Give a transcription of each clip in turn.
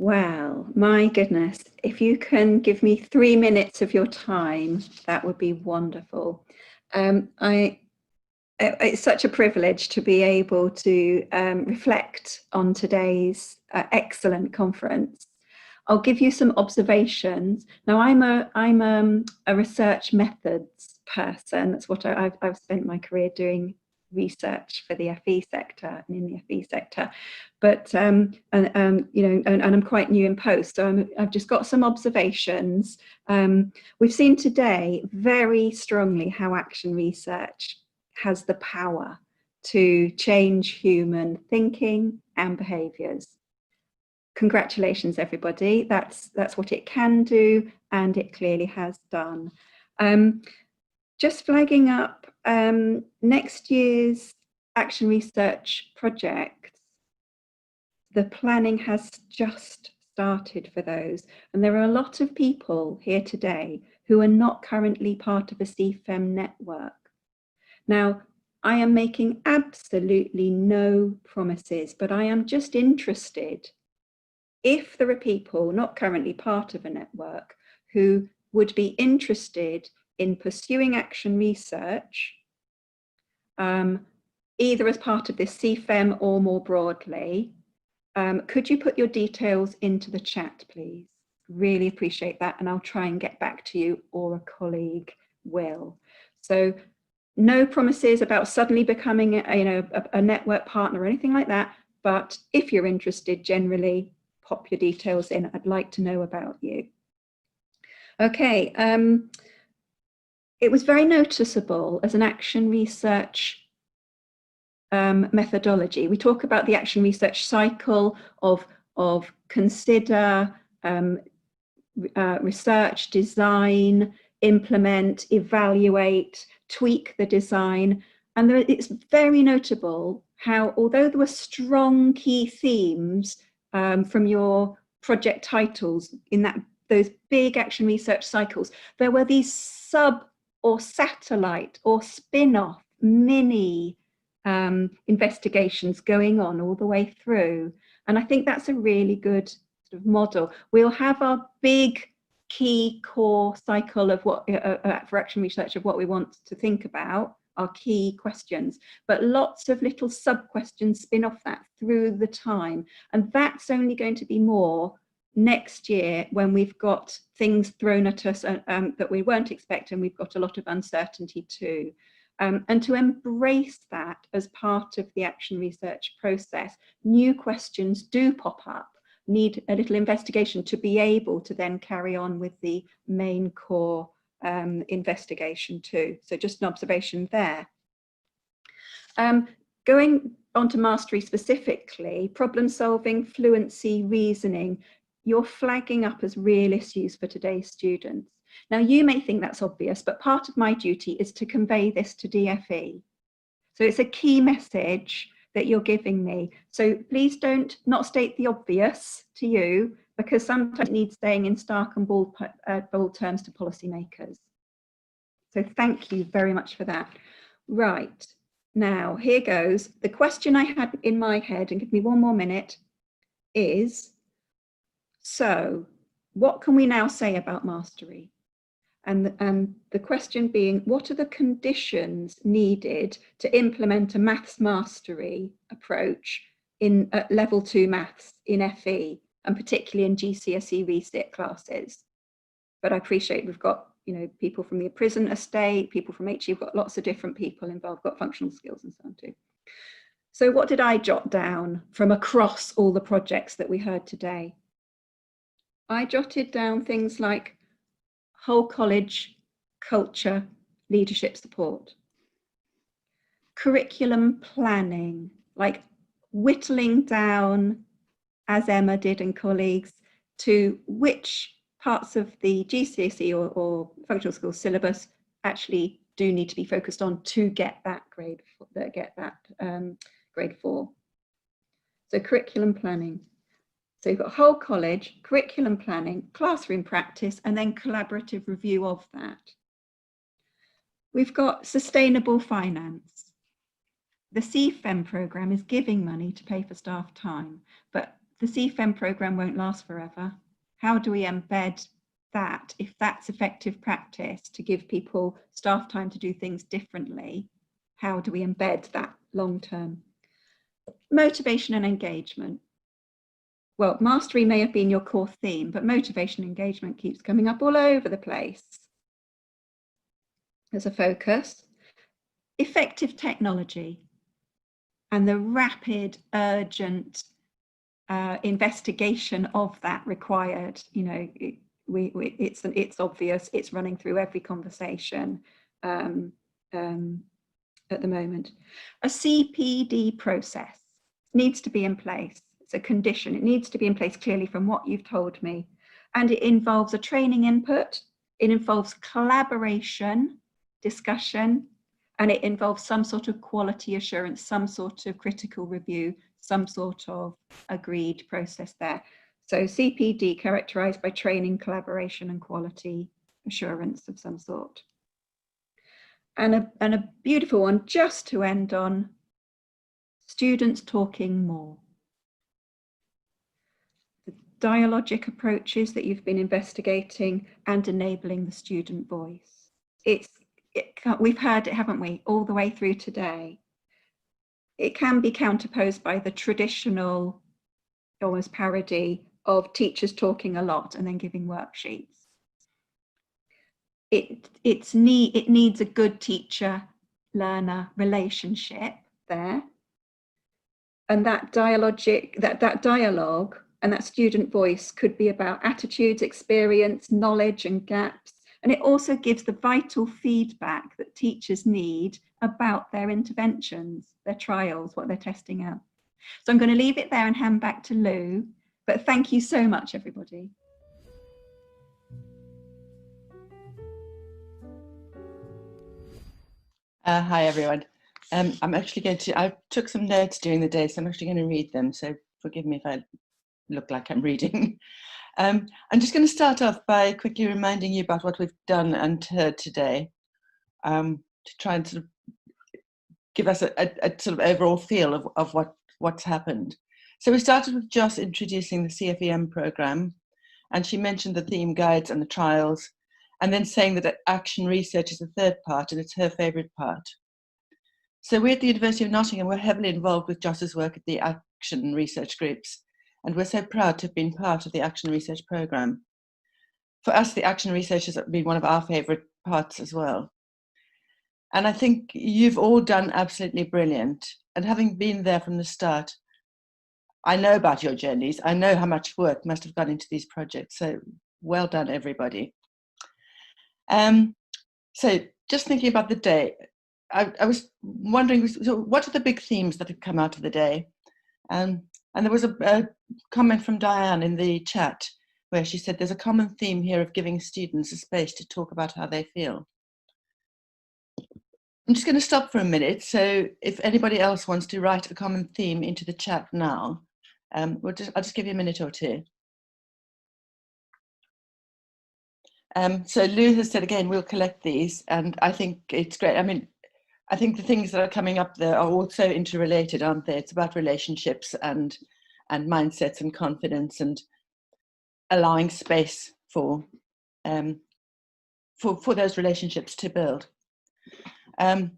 Well, my goodness, if you can give me 3 minutes of your time, that would be wonderful. It's such a privilege to be able to reflect on today's excellent conference. I'll give you some observations. Now, I'm a research methods person. That's what I've spent my career doing, research for the FE sector and in the FE sector. But you know, and I'm quite new in post, so I've just got some observations. We've seen today very strongly how action research has the power to change human thinking and behaviours. Congratulations, everybody. That's what it can do, and it clearly has done. Just flagging up next year's action research project. The planning has just started for those, and there are a lot of people here today who are not currently part of a CfEM network. Now, I am making absolutely no promises, but I am just interested if there are people not currently part of a network who would be interested in pursuing action research, either as part of this CfEM or more broadly. Could you put your details into the chat, please? Really appreciate that, and I'll try and get back to you, or a colleague will. So no promises about suddenly becoming a network partner or anything like that, but if you're interested, generally pop your details in. I'd like to know about you. Okay, it was very noticeable as an action research methodology. We talk about the action research cycle of consider, research, design, implement, evaluate, tweak the design. And it's very notable how, although there were strong key themes from your project titles in those big action research cycles, there were these sub or satellite or spin-off mini investigations going on all the way through. And I think that's a really good sort of model. We'll have our big key core cycle of what for action research of what we want to think about, our key questions, but lots of little sub questions spin off that through the time. And that's only going to be more next year when we've got things thrown at us that we weren't expecting. We've got a lot of uncertainty too. And to embrace that as part of the action research process, new questions do pop up, need a little investigation to be able to then carry on with the main core investigation too. So just an observation there. Going on to mastery specifically, problem solving, fluency, reasoning, you're flagging up as real issues for today's students. Now, you may think that's obvious, but part of my duty is to convey this to DFE. So it's a key message that you're giving me. So please don't not state the obvious to you, because sometimes it needs saying in stark and bold terms to policymakers. So thank you very much for that. Right, now here goes. The question I had in my head, and give me one more minute, is, so what can we now say about mastery? And the question being, what are the conditions needed to implement a maths mastery approach in level 2 maths in FE, and particularly in GCSE resit classes? But I appreciate we've got, you know, people from the prison estate, people from HE, you've got lots of different people involved, got functional skills and so on too. So what did I jot down from across all the projects that we heard today? I jotted down things like whole college culture leadership support, curriculum planning, like whittling down, as Emma did and colleagues, to which parts of the GCSE or functional skills syllabus actually do need to be focused on to get that grade 4. So curriculum planning. So you've got whole college, curriculum planning, classroom practice, and then collaborative review of that. We've got sustainable finance. The CfEM programme is giving money to pay for staff time, but the CfEM programme won't last forever. How do we embed that, if that's effective practice to give people staff time to do things differently? How do we embed that long term? Motivation and engagement. Well, mastery may have been your core theme, but motivation and engagement keeps coming up all over the place as a focus. Effective technology and the rapid, urgent investigation of that required. You know, it's obvious, it's running through every conversation at the moment. A CPD process needs to be in place. It's a condition. It needs to be in place clearly from what you've told me. And it involves a training input. It involves collaboration, discussion, and it involves some sort of quality assurance, some sort of critical review, some sort of agreed process there. So CPD characterized by training, collaboration, and quality assurance of some sort. And a beautiful one just to end on, students talking more. The dialogic approaches that you've been investigating and enabling the student voice. We've heard it, haven't we, all the way through today. It can be counterposed by the traditional, almost parody of teachers talking a lot and then giving worksheets. It needs a good teacher-learner relationship there. And that dialogue and that student voice could be about attitudes, experience, knowledge, and gaps. And it also gives the vital feedback that teachers need about their interventions, their trials, what they're testing out. So I'm going to leave it there and hand back to Lou. But thank you so much, everybody. Hi, everyone. I'm actually going to, I took some notes during the day, so I'm actually going to read them. So forgive me if I look like I'm reading. I'm just going to start off by quickly reminding you about what we've done and heard today, to try and sort of give us a sort of overall feel of what's happened. So we started with Joss introducing the CfEM programme, and she mentioned the theme guides and the trials, and then saying that action research is the third part and it's her favourite part. So we at the University of Nottingham were heavily involved with Joss's work at the action research groups, and we're so proud to have been part of the action research programme. For us, the action research has been one of our favourite parts as well. And I think you've all done absolutely brilliant. And having been there from the start, I know about your journeys. I know how much work must have gone into these projects. So well done, everybody. So just thinking about the day, I was wondering, so what are the big themes that have come out of the day? And there was a comment from Diane in the chat where she said there's a common theme here of giving students a space to talk about how they feel. I'm just going to stop for a minute. So if anybody else wants to write a common theme into the chat now, I'll just give you a minute or two. So Lou has said again, we'll collect these, and I think it's great. I mean, I think the things that are coming up there are also interrelated, aren't they? It's about relationships and mindsets and confidence and allowing space for those relationships to build. And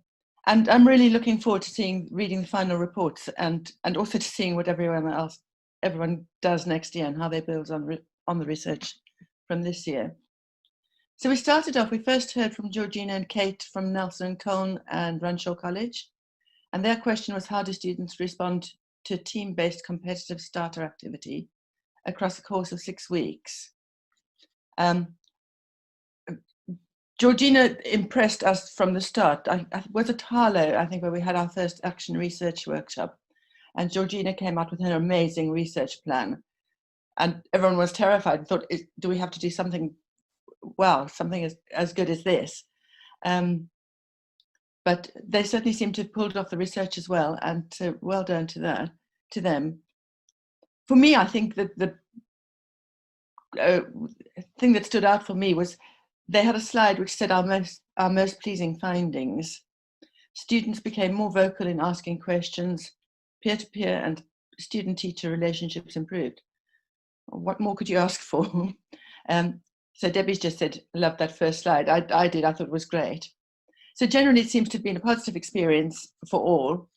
I'm really looking forward to reading the final reports and also to seeing what everyone does next year and how they build on the research from this year. So we first heard from Georgina and Kate from Nelson and Colne and Runshaw College. And their question was, how do students respond to team-based competitive starter activity across the course of 6 weeks? Georgina impressed us from the start. I was at Harlow, I think, where we had our first action research workshop. And Georgina came out with her amazing research plan. And everyone was terrified and thought, do we have to do something, well, something as good as this? But they certainly seem to have pulled off the research as well, and so well done to them. For me, I think that the thing that stood out for me was they had a slide which said our most pleasing findings. Students became more vocal in asking questions, peer-to-peer and student-teacher relationships improved. What more could you ask for? So Debbie's just said, love that first slide. I did, I thought it was great. So generally it seems to have been a positive experience for all.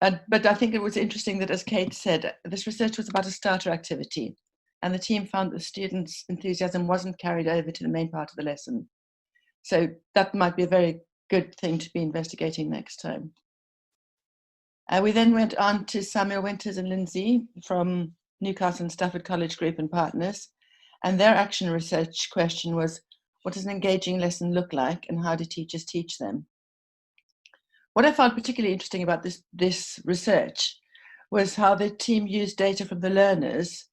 But I think it was interesting that, as Kate said, this research was about a starter activity, and the team found the students' enthusiasm wasn't carried over to the main part of the lesson. So that might be a very good thing to be investigating next time. We then went on to Samuel Winters and Lindsay from Newcastle and Stafford College Group and Partners, and their action research question was, what does an engaging lesson look like, and how do teachers teach them? What I found particularly interesting about this research was how the team used data from the learners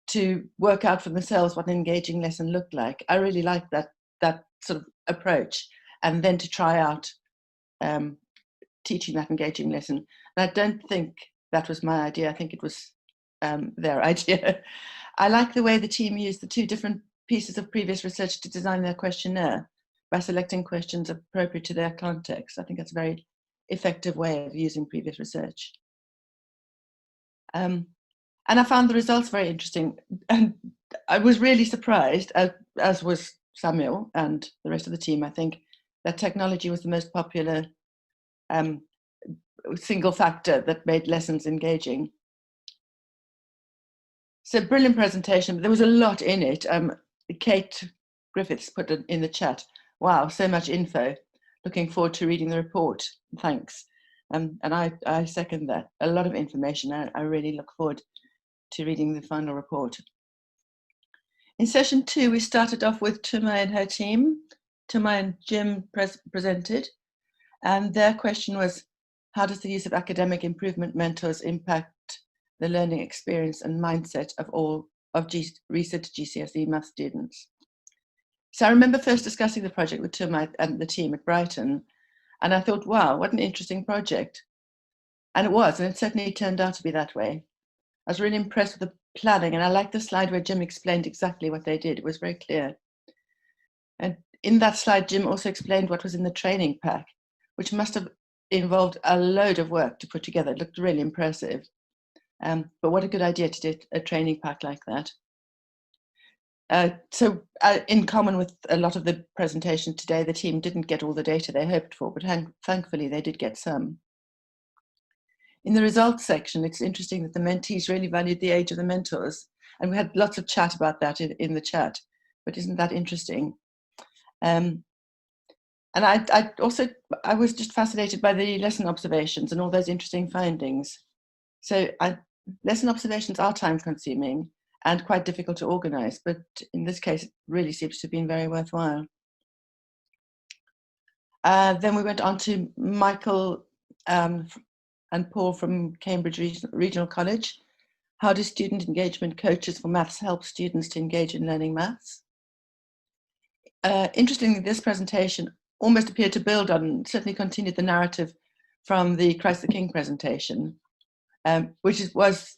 to work out for themselves what an engaging lesson looked like. I really liked that sort of approach, and then to try out teaching that engaging lesson. And I don't think that was my idea. I think it was their idea. I like the way the team used the two different pieces of previous research to design their questionnaire by selecting questions appropriate to their context. I think that's a very effective way of using previous research. And I found the results very interesting. And I was really surprised, as was Samuel and the rest of the team, I think, that technology was the most popular single factor that made lessons engaging. So brilliant presentation, but there was a lot in it. Kate Griffiths put it in the chat. Wow, so much info. Looking forward to reading the report. Thanks. And I second that. A lot of information. I really look forward to reading the final report. In session 2, we started off with Tuma and her team. Tuma and Jim presented, and their question was, how does the use of academic improvement mentors impact the learning experience and mindset of all of recent GCSE math students? So I remember first discussing the project with Tuma and the team at Brighton, and I thought, wow, what an interesting project. And it was, and it certainly turned out to be that way. I was really impressed with the planning, and I liked the slide where Jim explained exactly what they did. It was very clear. And in that slide, Jim also explained what was in the training pack, which must have involved a load of work to put together. It looked really impressive. But what a good idea to do a training pack like that. So in common with a lot of the presentations today, the team didn't get all the data they hoped for, but thankfully they did get some. In the results section, it's interesting that the mentees really valued the age of the mentors, and we had lots of chat about that in the chat, but isn't that interesting? And I was just fascinated by the lesson observations and all those interesting findings. So lesson observations are time consuming and quite difficult to organize, but in this case, it really seems to have been very worthwhile. Then we went on to Michael and Paul from Cambridge Regional College. How do student engagement coaches for maths help students to engage in learning maths? Interestingly, this presentation almost appeared to build on, certainly continued the narrative from the Christ the King presentation, which was,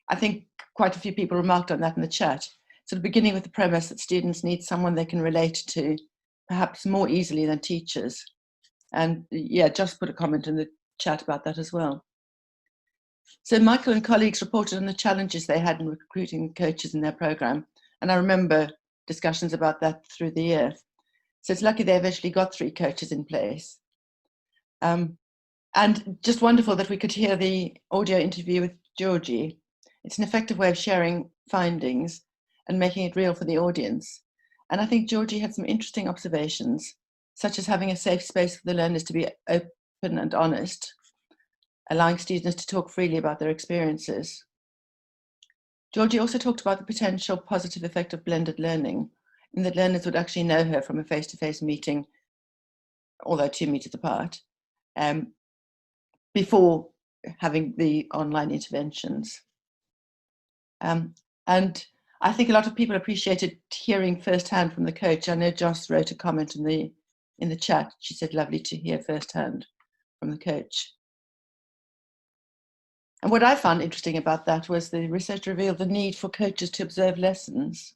I think quite a few people remarked on that in the chat. Sort of beginning with the premise that students need someone they can relate to, perhaps more easily than teachers. And yeah, just put a comment in the chat about that as well. So Michael and colleagues reported on the challenges they had in recruiting coaches in their program. And I remember discussions about that through the year. So it's lucky they eventually got 3 coaches in place. And just wonderful that we could hear the audio interview with Georgie. It's an effective way of sharing findings and making it real for the audience. And I think Georgie had some interesting observations, such as having a safe space for the learners to be open and honest, allowing students to talk freely about their experiences. Georgie also talked about the potential positive effect of blended learning, in that learners would actually know her from a face-to-face meeting, although 2 meters apart, before having the online interventions. And I think a lot of people appreciated hearing firsthand from the coach. I know Joss wrote a comment in the chat. She said, lovely to hear firsthand from the coach. And what I found interesting about that was the research revealed the need for coaches to observe lessons.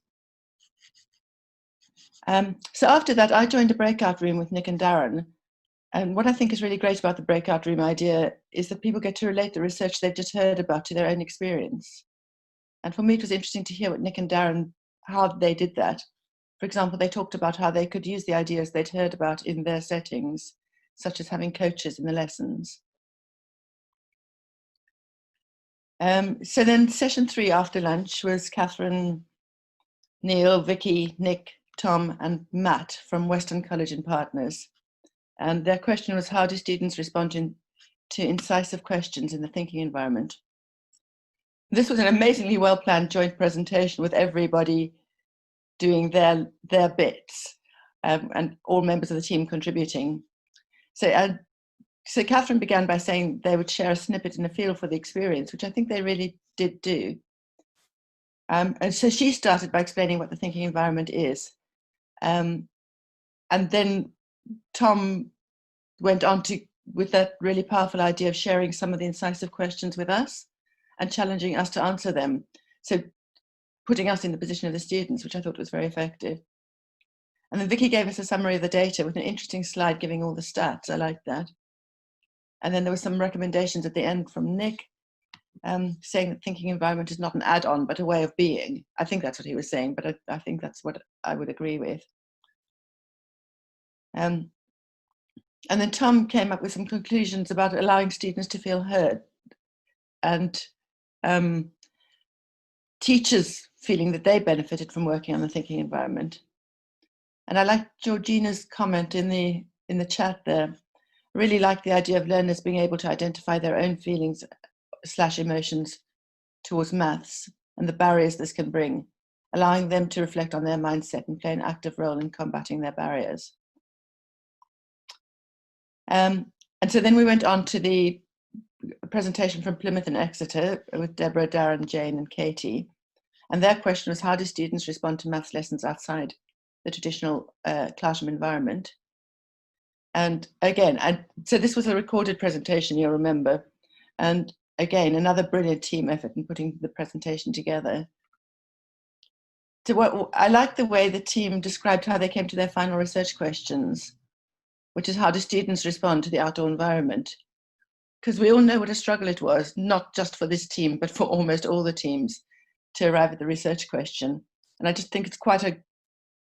So after that, I joined a breakout room with Nick and Darren, And what I think is really great about the breakout room idea is that people get to relate the research they've just heard about to their own experience. And for me, it was interesting to hear what Nick and Darren, how they did that. For example, they talked about how they could use the ideas they'd heard about in their settings, such as having coaches in the lessons. So then session 3 after lunch was Catherine, Neil, Vicky, Nick, Tom and Matt from Western College and Partners. And their question was, how do students respond to incisive questions in the thinking environment? This was an amazingly well-planned joint presentation with everybody doing their bits, and all members of the team contributing. So Catherine began by saying they would share a snippet and a feel for the experience, which I think they really did do. And so she started by explaining what the thinking environment is. And then Tom went on with that really powerful idea of sharing some of the incisive questions with us and challenging us to answer them. So putting us in the position of the students, which I thought was very effective. And then Vicky gave us a summary of the data with an interesting slide giving all the stats. I liked that. And then there were some recommendations at the end from Nick, saying that thinking environment is not an add-on, but a way of being. I think that's what he was saying, but I think that's what I would agree with. And then Tom came up with some conclusions about allowing students to feel heard, and teachers feeling that they benefited from working on the thinking environment. And I liked Georgina's comment in the chat there. I really like the idea of learners being able to identify their own feelings / emotions towards maths and the barriers this can bring, allowing them to reflect on their mindset and play an active role in combating their barriers. And so then we went on to the presentation from Plymouth and Exeter with Deborah, Darren, Jane and Katie. And their question was, how do students respond to maths lessons outside the traditional classroom environment? And again, so this was a recorded presentation, you'll remember. And again, another brilliant team effort in putting the presentation together. So I like the way the team described how they came to their final research questions, which is, how do students respond to the outdoor environment? Because we all know what a struggle it was, not just for this team, but for almost all the teams, to arrive at the research question. And I just think it's quite a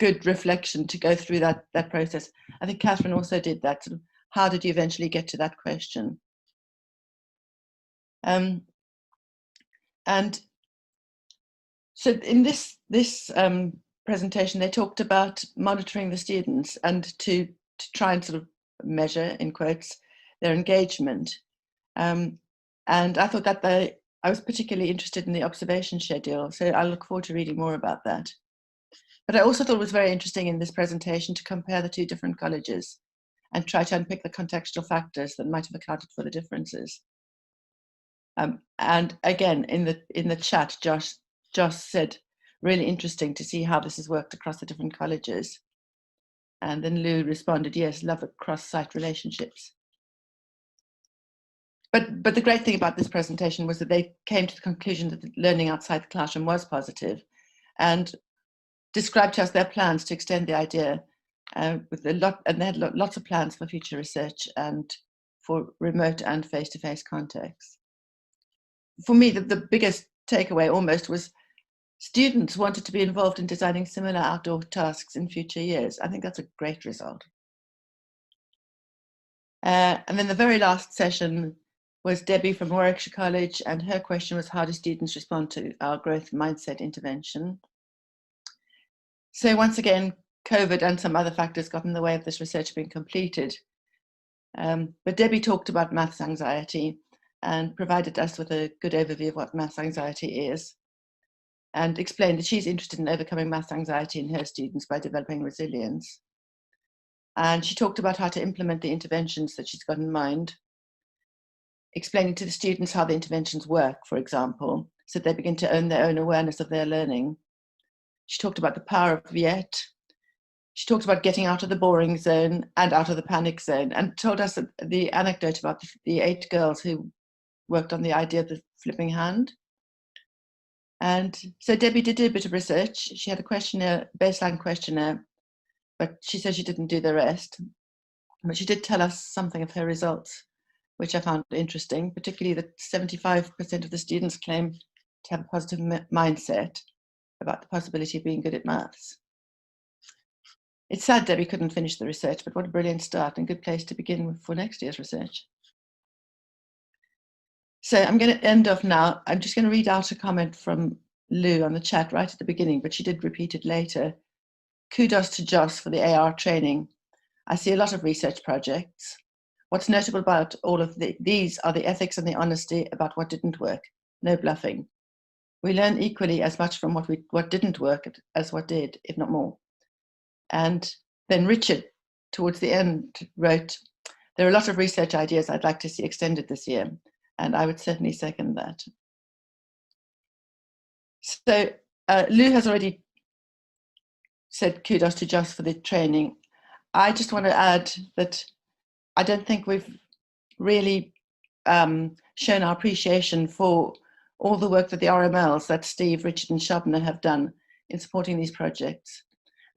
good reflection to go through that process. I think Catherine also did that. Sort of, how did you eventually get to that question? And so in this presentation, they talked about monitoring the students and to try and sort of measure, in quotes, their engagement. And I thought that I was particularly interested in the observation schedule, so I look forward to reading more about that. But I also thought it was very interesting in this presentation to compare the two different colleges and try to unpick the contextual factors that might have accounted for the differences. And again, in the chat, Josh said, really interesting to see how this has worked across the different colleges. And then Lou responded, yes, love cross-site relationships. But the great thing about this presentation was that they came to the conclusion that the learning outside the classroom was positive, and described to us their plans to extend the idea with a lot, and they had lots of plans for future research and for remote and face-to-face contacts. For me, the biggest takeaway almost was students wanted to be involved in designing similar outdoor tasks in future years. I think that's a great result. And then the very last session was Debbie from Warwickshire College, and her question was, how do students respond to our growth mindset intervention? So once again, COVID and some other factors got in the way of this research being completed. But Debbie talked about maths anxiety and provided us with a good overview of what maths anxiety is, and explained that she's interested in overcoming maths anxiety in her students by developing resilience. And she talked about how to implement the interventions that she's got in mind, explaining to the students how the interventions work, for example, so they begin to own their own awareness of their learning. She talked about the power of yet. She talked about getting out of the boring zone and out of the panic zone, and told us the anecdote about the 8 girls who worked on the idea of the flipping hand. And so Debbie did do a bit of research. She had a questionnaire, baseline questionnaire, but she said she didn't do the rest. but she did tell us something of her results, which I found interesting, particularly that 75% of the students claim to have a positive mindset about the possibility of being good at maths. It's sad Debbie couldn't finish the research, but what a brilliant start and good place to begin with for next year's research. So I'm going to end off now. I'm just going to read out a comment from Lou on the chat right at the beginning, but she did repeat it later. Kudos to Joss for the AR training. I see a lot of research projects. What's notable about all of these are the ethics and the honesty about what didn't work. No bluffing. We learn equally as much from what didn't work as what did, if not more. And then Richard, towards the end, wrote, there are a lot of research ideas I'd like to see extended this year, and I would certainly second that. So Lou has already said kudos to Joss for the training. I just want to add that I don't think we've really shown our appreciation for all the work that the RMLs that Steve, Richard and Shabna have done in supporting these projects.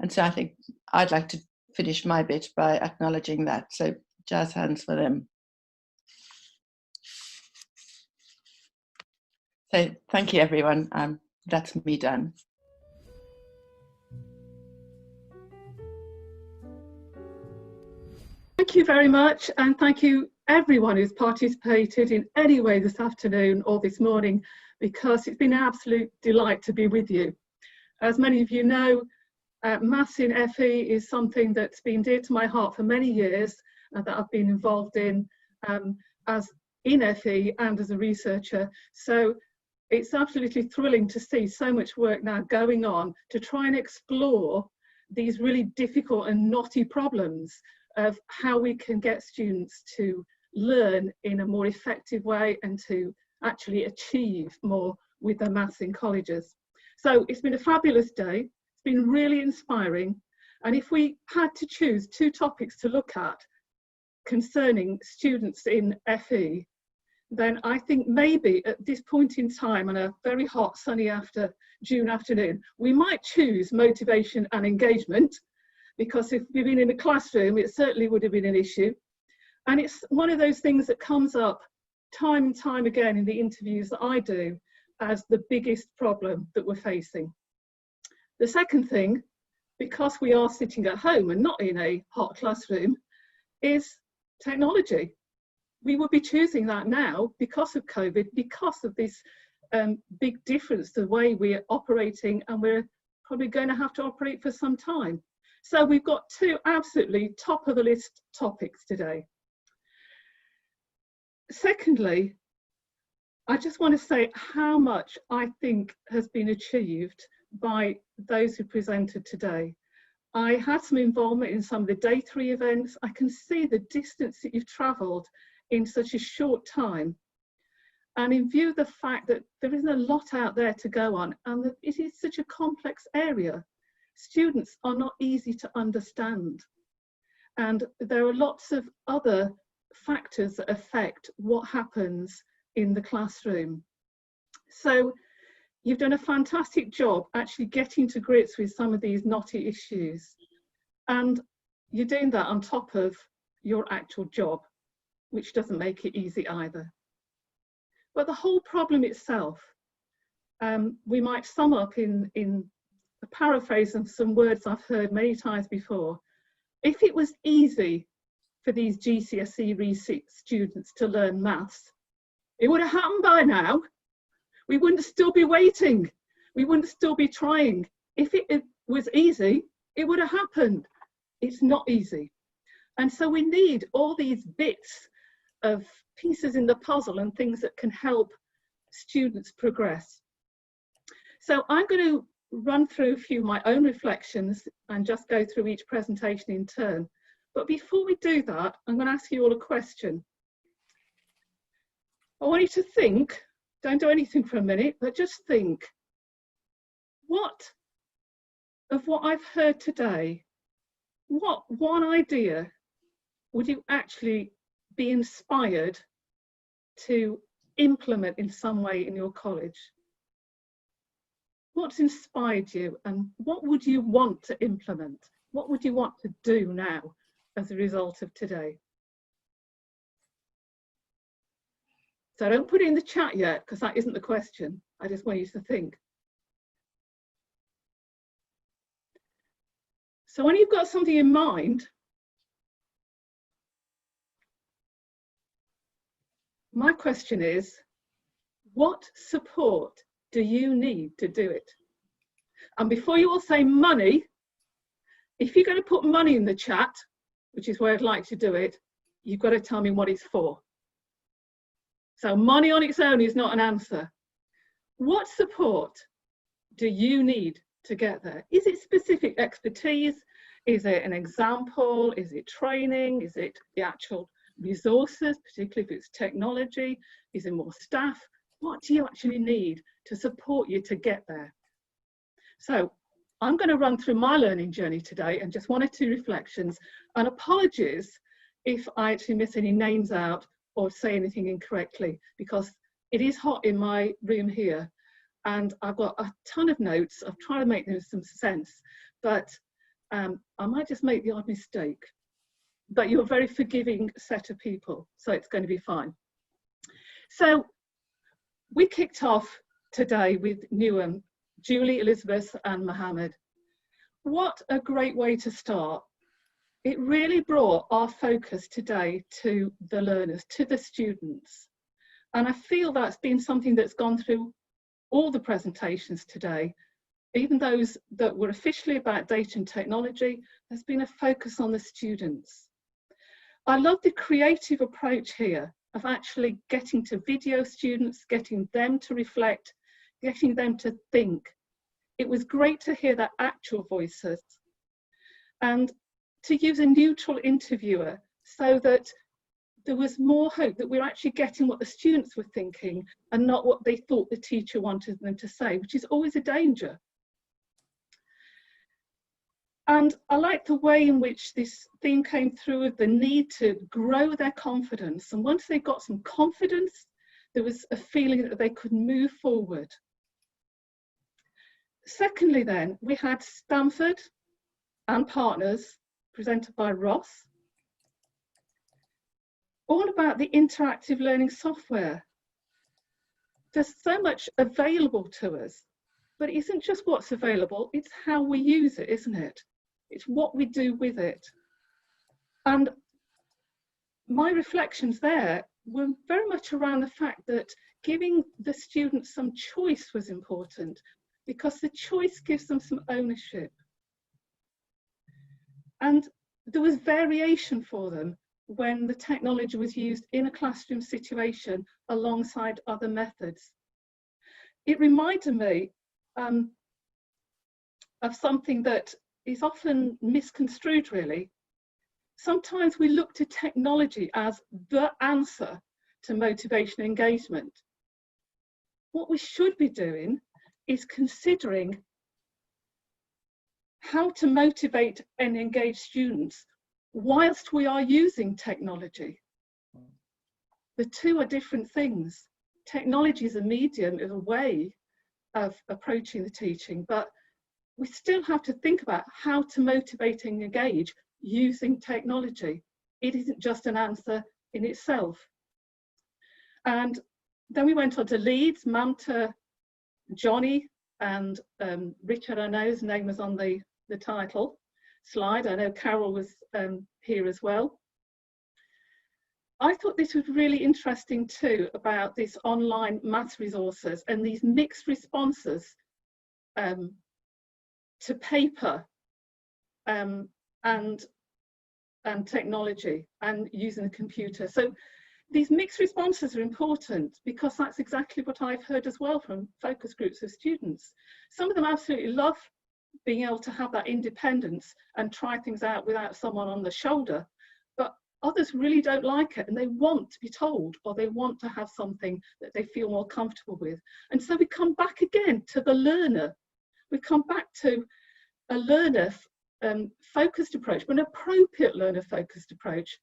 And so I think I'd like to finish my bit by acknowledging that. So jazz hands for them. So thank you, everyone. That's me done. Thank you very much, and thank you everyone who's participated in any way this afternoon or this morning, because it's been an absolute delight to be with you. As many of you know, maths in FE is something that's been dear to my heart for many years, that I've been involved in as in FE and as a researcher. So it's absolutely thrilling to see so much work now going on to try and explore these really difficult and knotty problems of how we can get students to learn in a more effective way and to actually achieve more with their maths in colleges. So it's been a fabulous day. It's been really inspiring. And if we had to choose two topics to look at concerning students in FE, then I think maybe at this point in time, on a very hot sunny June afternoon, we might choose motivation and engagement, because if we'd been in a classroom, it certainly would have been an issue. And it's one of those things that comes up time and time again in the interviews that I do as the biggest problem that we're facing. The second thing, because we are sitting at home and not in a hot classroom, is technology. We would be choosing that now because of COVID, because of this big difference the way we're operating, and we're probably going to have to operate for some time. So we've got two absolutely top of the list topics today. Secondly, I just want to say how much I think has been achieved by those who presented today. I had some involvement in some of the day 3 events. I can see the distance that you've travelled in such a short time. And in view of the fact that there isn't a lot out there to go on, and that it is such a complex area, students are not easy to understand. And there are lots of other factors that affect what happens in the classroom. So you've done a fantastic job actually getting to grips with some of these knotty issues. And you're doing that on top of your actual job, which doesn't make it easy either. But the whole problem itself, we might sum up in a paraphrase of some words I've heard many times before. If it was easy for these GCSE students to learn maths, it would have happened by now. We wouldn't still be waiting. We wouldn't still be trying. If it was easy, it would have happened. It's not easy. And so we need all these bits of pieces in the puzzle and things that can help students progress. So I'm going to run through a few of my own reflections and just go through each presentation in turn. But before we do that, I'm going to ask you all a question. I want you to think, don't do anything for a minute, but just think, what of what I've heard today, what one idea would you actually be inspired to implement in some way in your college? What's inspired you, and what would you want to implement? What would you want to do now as a result of today? So don't put it in the chat yet, because that isn't the question. I just want you to think. So when you've got something in mind, my question is, what support do you need to do it? And before you all say money, if you're going to put money in the chat, which is where I'd like to do it, you've got to tell me what it's for. So money on its own is not an answer. What support do you need to get there? Is it specific expertise? Is it an example? Is it training? Is it the actual resources, particularly if it's technology? Is it more staff? What do you actually need to support you to get there? So I'm going to run through my learning journey today and just one or two reflections, and apologies if I actually miss any names out or say anything incorrectly, because it is hot in my room here and I've got a ton of notes. I've tried to make them some sense, but I might just make the odd mistake. But you're a very forgiving set of people, so it's going to be fine. So we kicked off today with Newham, Julie, Elizabeth and Mohammed. What a great way to start. It really brought our focus today to the learners, to the students. And I feel that's been something that's gone through all the presentations today. Even those that were officially about data and technology, there's been a focus on the students. I love the creative approach here of actually getting to video students, getting them to reflect, getting them to think. It was great to hear their actual voices and to use a neutral interviewer so that there was more hope that we're actually getting what the students were thinking and not what they thought the teacher wanted them to say, which is always a danger. And I like the way in which this theme came through of the need to grow their confidence. And once they got some confidence, there was a feeling that they could move forward. Secondly, then, we had Stanford and Partners, presented by Ross, all about the interactive learning software. There's so much available to us, but it isn't just what's available, it's how we use it, isn't it? It's what we do with it. And my reflections there were very much around the fact that giving the students some choice was important, because the choice gives them some ownership. And there was variation for them when the technology was used in a classroom situation alongside other methods. It reminded me of something that is often misconstrued, really. Sometimes we look to technology as the answer to motivation and engagement. What we should be doing is considering how to motivate and engage students whilst we are using technology. The two are different things. Technology is a medium, is a way of approaching the teaching, but we still have to think about how to motivate and engage using technology. It isn't just an answer in itself. And then we went on to Leeds, Mamta, Johnny, and Richard, I know his name was on the title slide. I know Carol was here as well. I thought this was really interesting too, about this online maths resources and these mixed responses to paper and technology and using the computer. So these mixed responses are important because that's exactly what I've heard as well from focus groups of students. Some of them absolutely love being able to have that independence and try things out without someone on the shoulder, but others really don't like it and they want to be told, or they want to have something that they feel more comfortable with. And so we come back again to the learner. We come back to a learner focused approach, but an appropriate learner focused approach.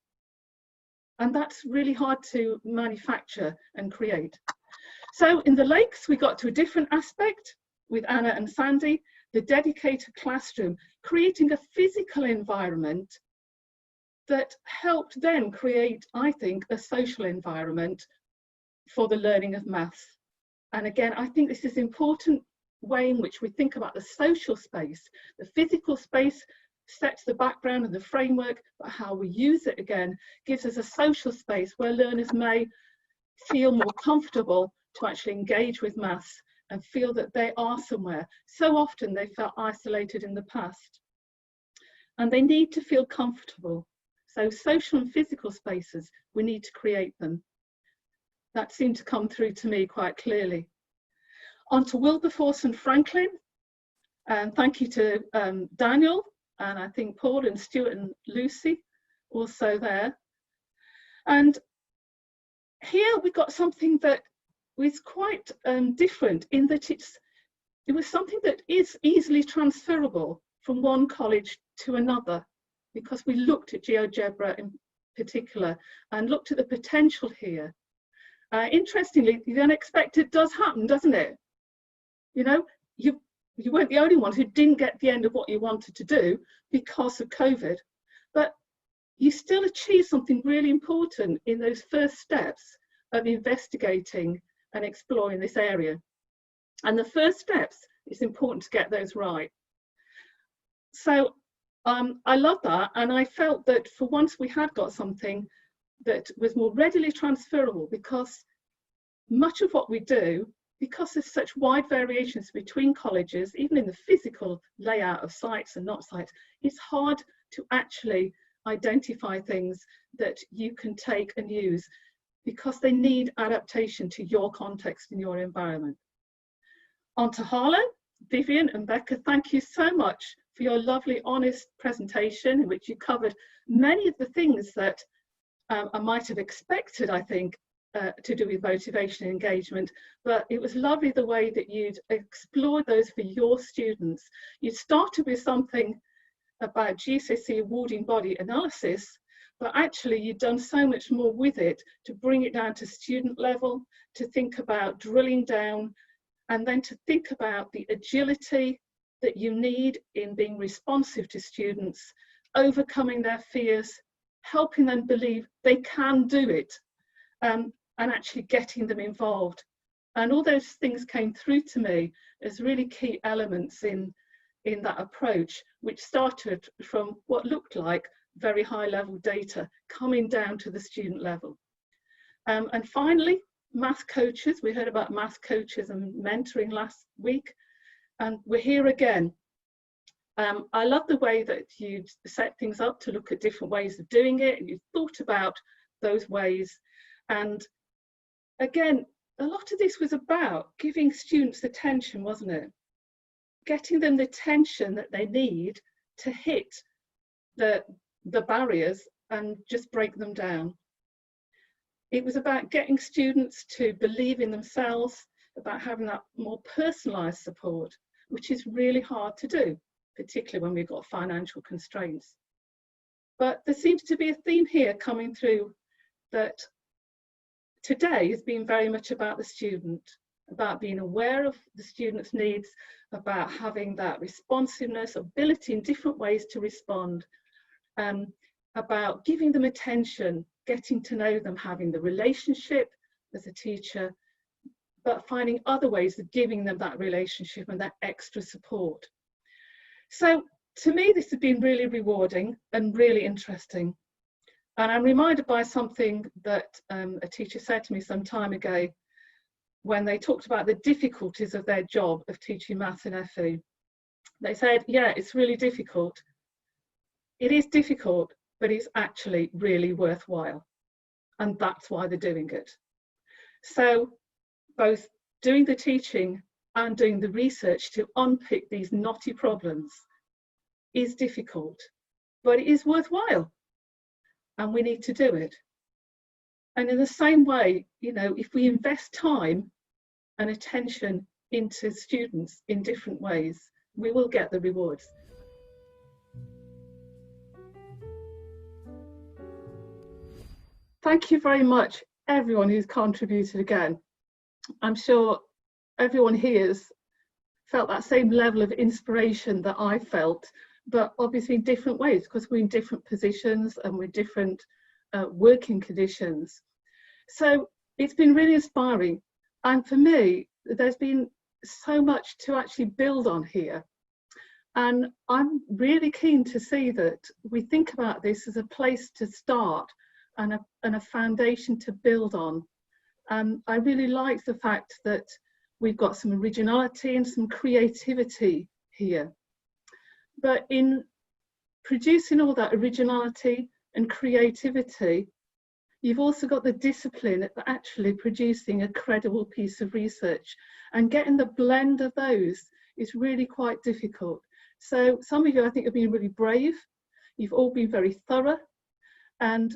And that's really hard to manufacture and create. So in the Lakes, we got to a different aspect with Anna and Sandy, the dedicated classroom, creating a physical environment that helped then create, I think, a social environment for the learning of maths. And again, I think this is an important way in which we think about the social space. The physical space sets the background and the framework, but how we use it again gives us a social space where learners may feel more comfortable to actually engage with maths and feel that they are somewhere. So often they felt isolated in the past, and they need to feel comfortable. So social and physical spaces, we need to create them. That seemed to come through to me quite clearly. On to Wilberforce and Franklin, and thank you to Daniel, and I think Paul and Stuart and Lucy also there. And here we got something that was quite different in that it was something that is easily transferable from one college to another, because we looked at GeoGebra in particular and looked at the potential here. Interestingly, the unexpected does happen, doesn't it? You know, you weren't the only ones who didn't get the end of what you wanted to do because of COVID, but you still achieved something really important in those first steps of investigating and exploring this area. And the first steps, it's important to get those right. So I love that, and I felt that for once we had got something that was more readily transferable, because much of what we do, because there's such wide variations between colleges, even in the physical layout of sites and not sites, it's hard to actually identify things that you can take and use because they need adaptation to your context and your environment. On to Harlow, Vivian and Becca, thank you so much for your lovely, honest presentation in which you covered many of the things that I might have expected, I think, to do with motivation and engagement, but it was lovely the way that you'd explored those for your students. You started with something about GCSE awarding body analysis, but actually you'd done so much more with it to bring it down to student level, to think about drilling down, and then to think about the agility that you need in being responsive to students, overcoming their fears, helping them believe they can do it, and actually getting them involved. And all those things came through to me as really key elements in that approach, which started from what looked like very high level data coming down to the student level. And finally, math coaches. We heard about math coaches and mentoring last week, and we're here again. I love the way that you'd set things up to look at different ways of doing it, and you thought about those ways. And again, a lot of this was about giving students attention, wasn't it? Getting them the attention that they need to hit the barriers and just break them down. It was about getting students to believe in themselves, about having that more personalised support, which is really hard to do, particularly when we've got financial constraints. But there seems to be a theme here coming through that today has been very much about the student, about being aware of the student's needs, about having that responsiveness, ability in different ways to respond, about giving them attention, getting to know them, having the relationship as a teacher, but finding other ways of giving them that relationship and that extra support. So to me, this has been really rewarding and really interesting. And I'm reminded by something that a teacher said to me some time ago when they talked about the difficulties of their job of teaching maths and FE. They said, yeah, it's really difficult. It is difficult, but it's actually really worthwhile. And that's why they're doing it. So both doing the teaching and doing the research to unpick these knotty problems is difficult, but it is worthwhile. And we need to do it. And in the same way, you know, if we invest time and attention into students in different ways, we will get the rewards. Thank you very much, everyone who's contributed again. I'm sure everyone here's felt that same level of inspiration that I felt but obviously in different ways, because we're in different positions and we're different working conditions. So it's been really inspiring. And for me, there's been so much to actually build on here. And I'm really keen to see that we think about this as a place to start and a foundation to build on. I really like the fact that we've got some originality and some creativity here. But in producing all that originality and creativity, you've also got the discipline of actually producing a credible piece of research, and getting the blend of those is really quite difficult. So some of you, I think, have been really brave. You've all been very thorough, and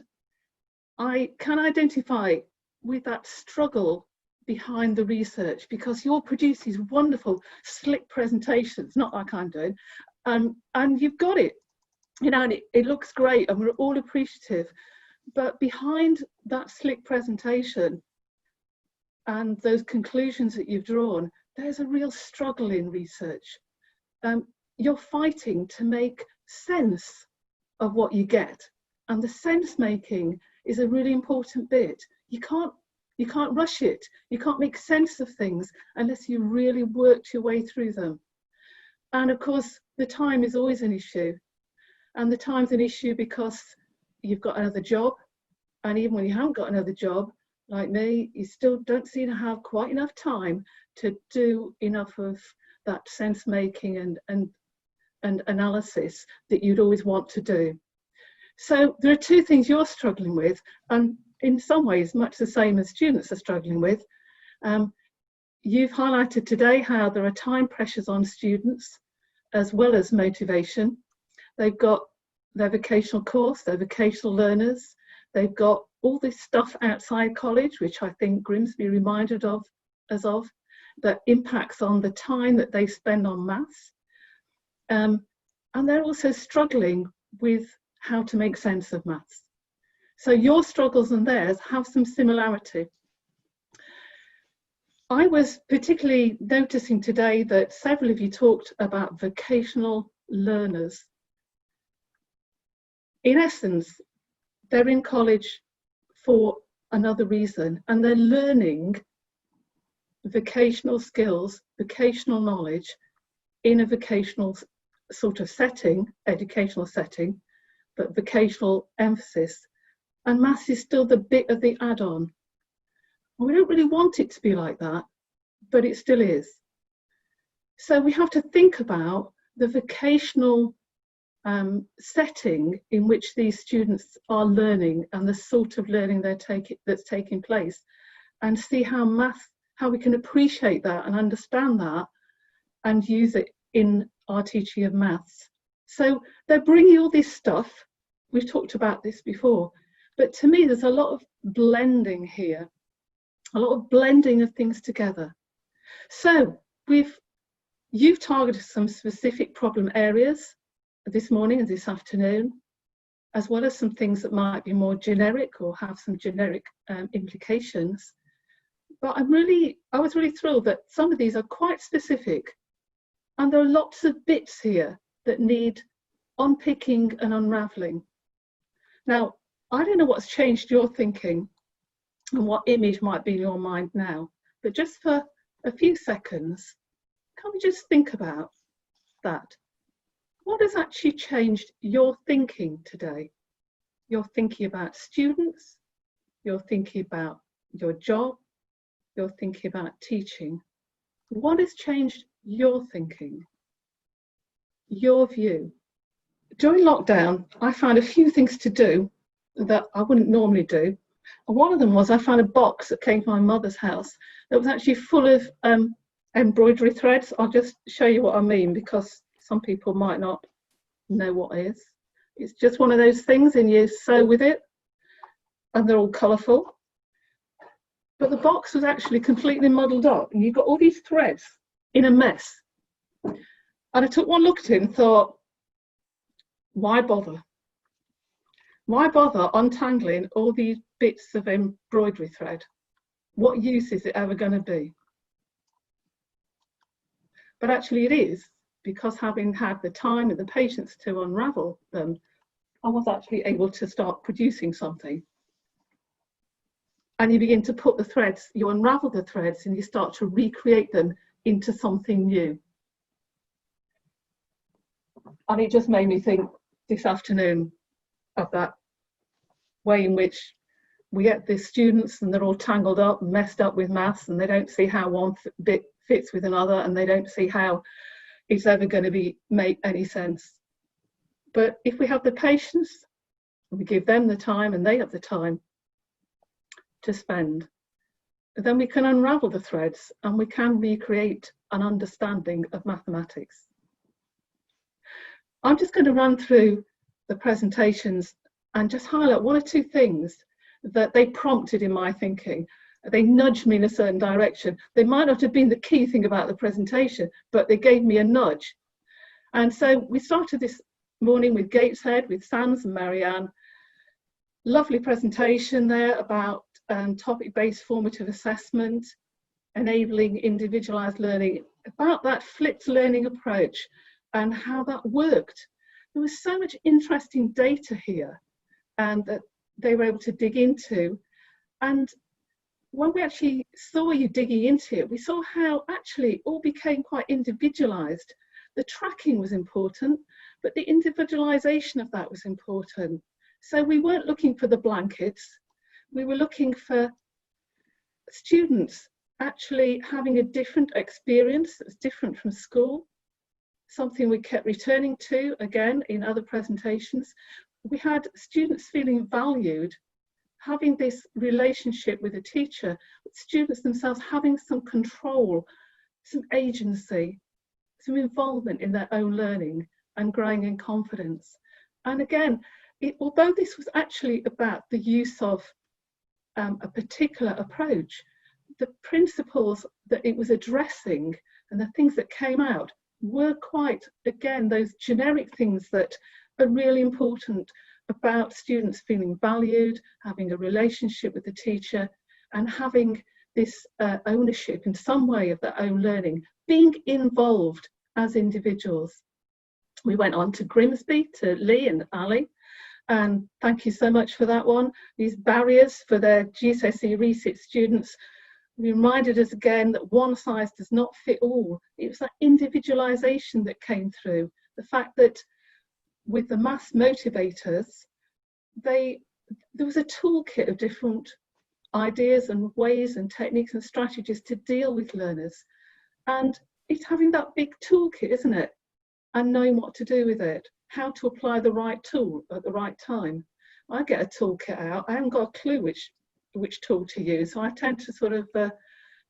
I can identify with that struggle behind the research, because you'll produce these wonderful slick presentations, not like I'm doing, and you've got it, you know, and it looks great and we're all appreciative. But behind that slick presentation and those conclusions that you've drawn, there's a real struggle in research. You're fighting to make sense of what you get, and the sense making is a really important bit. You can't rush it. You can't make sense of things unless you really worked your way through them. And of course, the time is always an issue. And the time's an issue because you've got another job. And even when you haven't got another job, like me, you still don't seem to have quite enough time to do enough of that sense making and analysis that you'd always want to do. So there are two things you're struggling with, and in some ways much the same as students are struggling with. You've highlighted today how there are time pressures on students as well as motivation. They've got their vocational course, their vocational learners, they've got all this stuff outside college, which I think Grimsby reminded of that impacts on the time that they spend on maths. And they're also struggling with how to make sense of maths. So your struggles and theirs have some similarity. I was particularly noticing today that several of you talked about vocational learners. In essence, they're in college for another reason, and they're learning vocational skills, vocational knowledge in a vocational sort of setting, educational setting, but vocational emphasis. And maths is still the bit of the add-on. We don't really want it to be like that, but it still is. So we have to think about the vocational setting in which these students are learning and the sort of learning that's taking place, and see how we can appreciate that and understand that and use it in our teaching of maths. So they're bringing all this stuff. We've talked about this before, but to me there's a lot of blending here, a lot of blending of things together. So you've targeted some specific problem areas this morning and this afternoon, as well as some things that might be more generic or have some generic implications. But I was really thrilled that some of these are quite specific, and there are lots of bits here that need unpicking and unraveling. Now, I don't know what's changed your thinking and what image might be in your mind now, but just for a few seconds, can we just think about that? What has actually changed your thinking today? You're thinking about students, you're thinking about your job, you're thinking about teaching. What has changed your thinking, your view? During lockdown, I found a few things to do that I wouldn't normally do. And one of them was I found a box that came from my mother's house that was actually full of embroidery threads. I'll just show you what I mean, because some people might not know what it is. It's just one of those things, and you sew with it, and they're all colourful. But the box was actually completely muddled up, and you've got all these threads in a mess. And I took one look at it and thought, why bother? Why bother untangling all these bits of embroidery thread? What use is it ever going to be? But actually it is, because having had the time and the patience to unravel them, I was actually able to start producing something. And you begin to put the threads, you unravel the threads and you start to recreate them into something new. And it just made me think this afternoon of that way in which we get the students and they're all tangled up and messed up with maths, and they don't see how one bit fits with another, and they don't see how it's ever going to make any sense. But if we have the patience, we give them the time and they have the time to spend, then we can unravel the threads and we can recreate an understanding of mathematics. I'm just going to run through the presentations and just highlight one or two things that they prompted in my thinking. They nudged me in a certain direction. They might not have been the key thing about the presentation, but they gave me a nudge. And so we started this morning with Gateshead, with Sans and Marianne. Lovely presentation there about topic-based formative assessment, enabling individualised learning, about that flipped learning approach and how that worked. There was so much interesting data here and that they were able to dig into. And when we actually saw you digging into it, we saw how actually it all became quite individualised. The tracking was important, but the individualisation of that was important. So we weren't looking for the blankets. We were looking for students actually having a different experience that's different from school, something we kept returning to again in other presentations. We had students feeling valued, having this relationship with a teacher, with students themselves having some control, some agency, some involvement in their own learning and growing in confidence. And again, although this was actually about the use of a particular approach, the principles that it was addressing and the things that came out were quite, again, those generic things that are really important about students feeling valued, having a relationship with the teacher, and having this ownership in some way of their own learning, being involved as individuals. We went on to Grimsby, to Lee and Ali, and thank you so much for that one. These barriers for their GCSE resit students reminded us again that one size does not fit all. It was that individualisation that came through, the fact that with the maths motivators, there was a toolkit of different ideas and ways and techniques and strategies to deal with learners. And it's having that big toolkit, isn't it? And knowing what to do with it, how to apply the right tool at the right time. I get a toolkit out, I haven't got a clue which tool to use, so I tend to sort of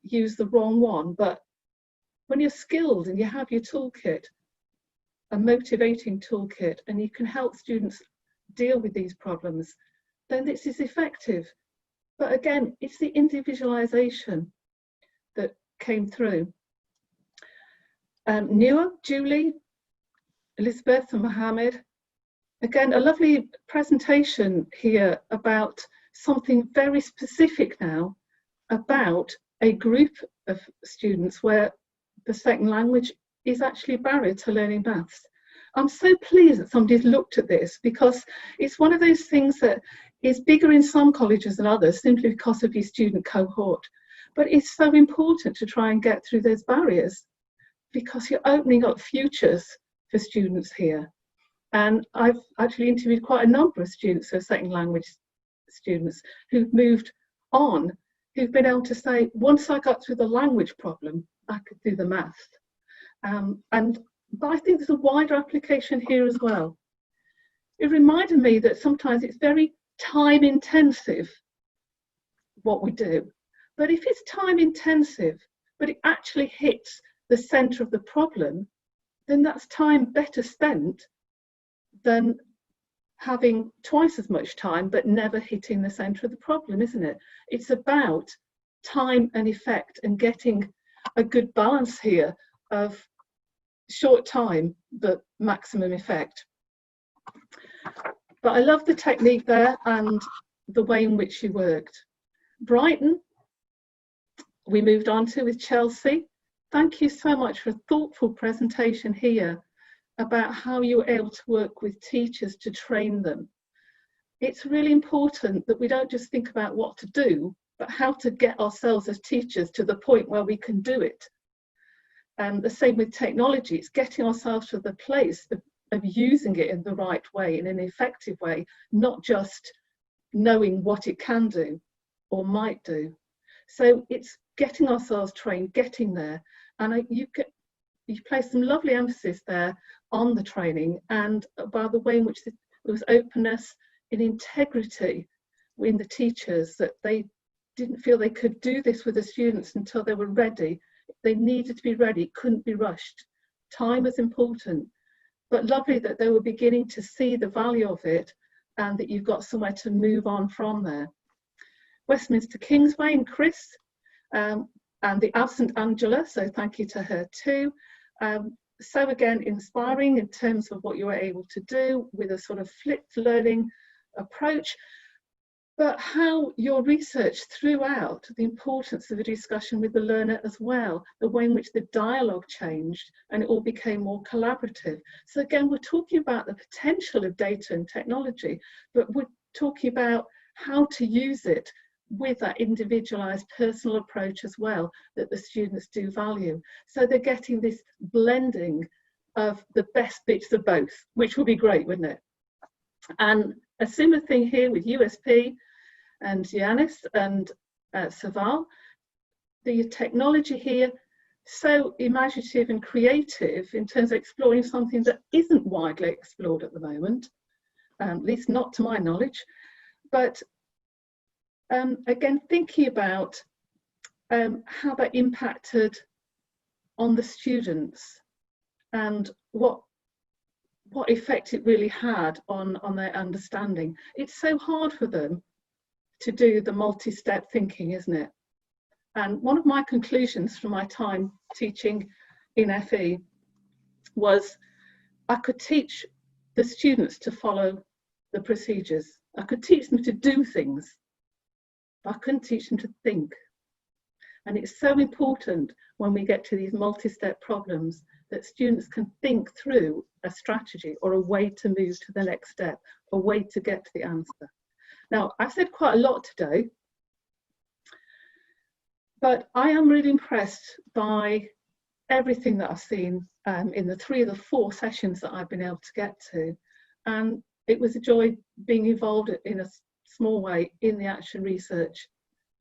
use the wrong one. But when you're skilled and you have your toolkit, a motivating toolkit, and you can help students deal with these problems, then this is effective. But again, it's the individualisation that came through. Nua, Julie, Elizabeth and Mohammed, again, a lovely presentation here about something very specific now, about a group of students where the second language is actually a barrier to learning maths. I'm so pleased that somebody's looked at this, because it's one of those things that is bigger in some colleges than others simply because of your student cohort. But it's so important to try and get through those barriers, because you're opening up futures for students here. And I've actually interviewed quite a number of students, so second language students, who've moved on, who've been able to say, once I got through the language problem, I could do the maths. But I think there's a wider application here as well. It reminded me that sometimes it's very time intensive what we do. But if it's time intensive, but it actually hits the centre of the problem, then that's time better spent than having twice as much time but never hitting the centre of the problem, isn't it? It's about time and effect and getting a good balance here of short time but maximum effect. But I love the technique there and the way in which she worked. Brighton, we moved on to with Chelsea. thank you so much for a thoughtful presentation here about how you're able to work with teachers to train them. It's really important that we don't just think about what to do, but how to get ourselves as teachers to the point where we can do it. And the same with technology, it's getting ourselves to the place of using it in the right way, in an effective way, not just knowing what it can do or might do. So it's getting ourselves trained, getting there. And you place some lovely emphasis there on the training and by the way in which there was openness and integrity in the teachers, that they didn't feel they could do this with the students until they were ready. They needed to be ready, it couldn't be rushed. Time was important, but lovely that they were beginning to see the value of it and that you've got somewhere to move on from there. Westminster Kingsway and Chris, and the absent Angela, so thank you to her too. So again, inspiring in terms of what you were able to do with a sort of flipped learning approach, but how your research threw out the importance of the discussion with the learner as well, the way in which the dialogue changed and it all became more collaborative. So again, we're talking about the potential of data and technology, but we're talking about how to use it with that individualized personal approach as well that the students do value. So they're getting this blending of the best bits of both, which would be great, wouldn't it? And a similar thing here with USP and Yanis and Saval. The technology here, so imaginative and creative in terms of exploring something that isn't widely explored at the moment, at least not to my knowledge. But again, thinking about how that impacted on the students and what effect it really had on their understanding. It's so hard for them to do the multi-step thinking, isn't it? And one of my conclusions from my time teaching in FE was I could teach the students to follow the procedures. I could teach them to do things, but I couldn't teach them to think. And it's so important when we get to these multi-step problems that students can think through a strategy or a way to move to the next step, a way to get to the answer. Now, I've said quite a lot today, but I am really impressed by everything that I've seen in the 3 of the 4 sessions that I've been able to get to. And it was a joy being involved in a small way in the action research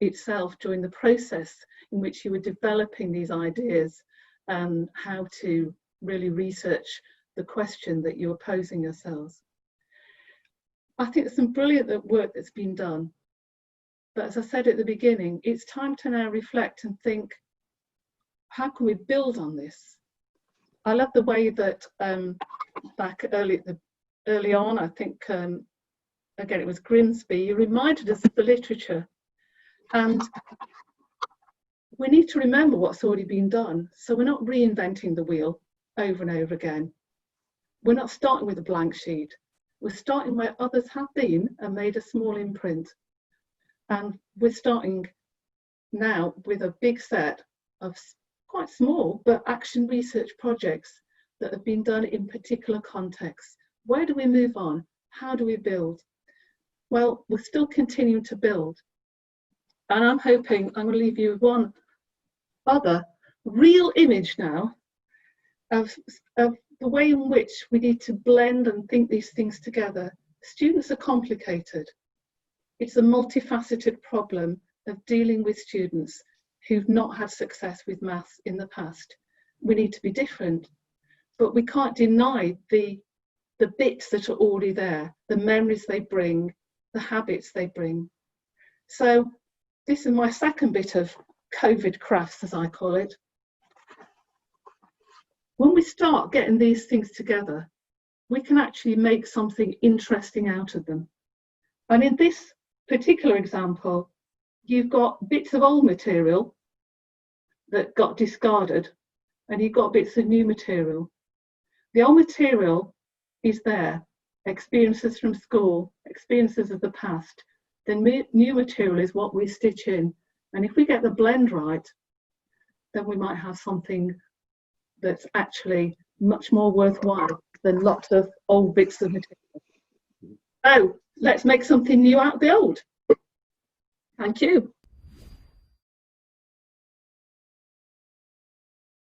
itself during the process in which you were developing these ideas and how to really research the question that you were posing yourselves. I think there's some brilliant work that's been done. But as I said at the beginning, it's time to now reflect and think, how can we build on this? I love the way that back early on, I think, again, it was Grimsby, you reminded us of the literature. And we need to remember what's already been done. So we're not reinventing the wheel over and over again. We're not starting with a blank sheet. We're starting where others have been and made a small imprint. And we're starting now with a big set of quite small but action research projects that have been done in particular contexts. Where do we move on? How do we build? Well, we're still continuing to build. And I'm hoping I'm going to leave you with one other real image now of the way in which we need to blend and think these things together. Students are complicated. It's a multifaceted problem of dealing with students who've not had success with maths in the past. We need to be different, but we can't deny the bits that are already there, the memories they bring, the habits they bring. So this is my second bit of COVID crafts, as I call it. When we start getting these things together, we can actually make something interesting out of them. And in this particular example, you've got bits of old material that got discarded, and you've got bits of new material. The old material is there, experiences from school, experiences of the past. The new material is what we stitch in. And if we get the blend right, then we might have something that's actually much more worthwhile than lots of old bits of material. So let's make something new out of the old. Thank you.